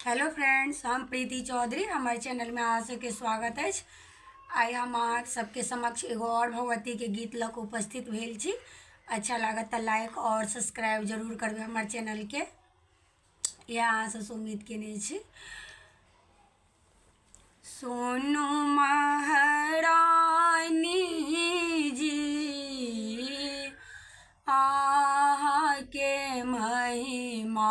Hello friends, हम प्रीति चौधरी हमारे channel में अहाँ सबके स्वागत है। आई हम अहाँ सबके समक्ष एगो और भगवती के गीत लग उपस्थित भेल छी। अच्छा लागत तो लाइक और सब्सक्राइब जरूर करबे हमारे चैनल के। यह अहाँ से उम्मीद केने छी। सोनू महारानी जी आहा के महिमा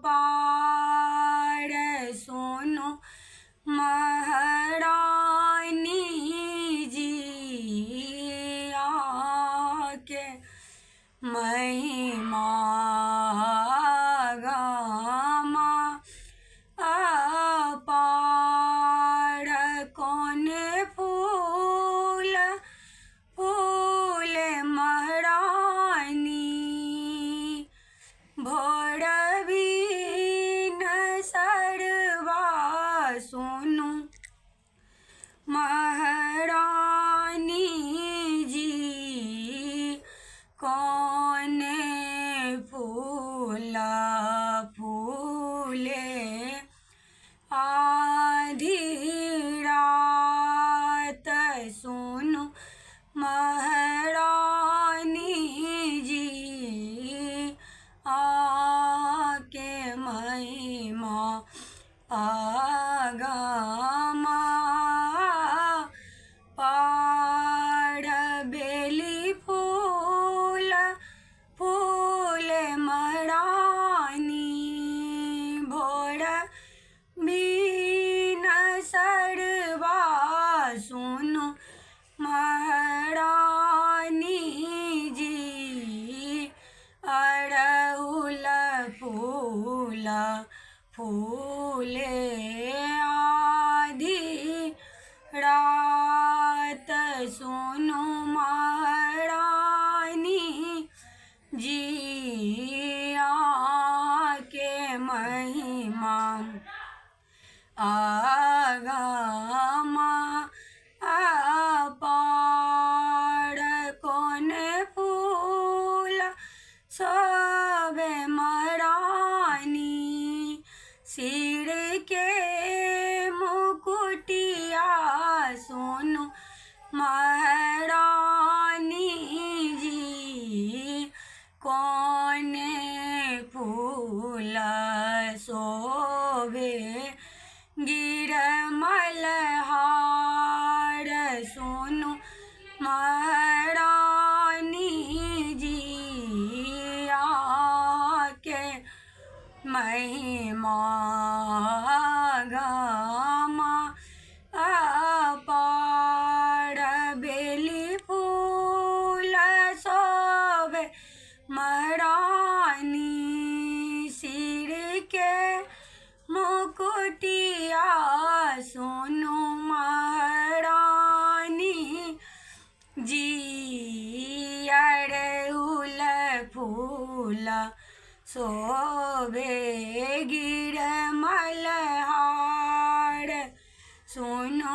पार। सोनू महारानी जी आके महिमा अपार। कौन फूल फूल महारानी भोर बीन सरवा। सोनू महारानी जी कौन फूल फूले आधी रात। सोनू महारानी जी आके महिमा आगमा पार। बेली फूल फूल महारानी भोर बीन सरवा। सोनू महारानी जी अड़हुल फूल फूले आधी रात। सोनू महारानी जी आके महिमा आगमा अपार। कौन फूल सोबे महारानी सिर के मुकुटिया। सोनू महारानी जी कौन फूल शोभे गिरमल हार। सोनू महारानी जी आके महिमा गमा अपार। बेली फूल शोभे महारानी सिर के मुकुटिया। सोनू महारानी जी अड़हुल फूल शोभे गिरमल हार। सोनू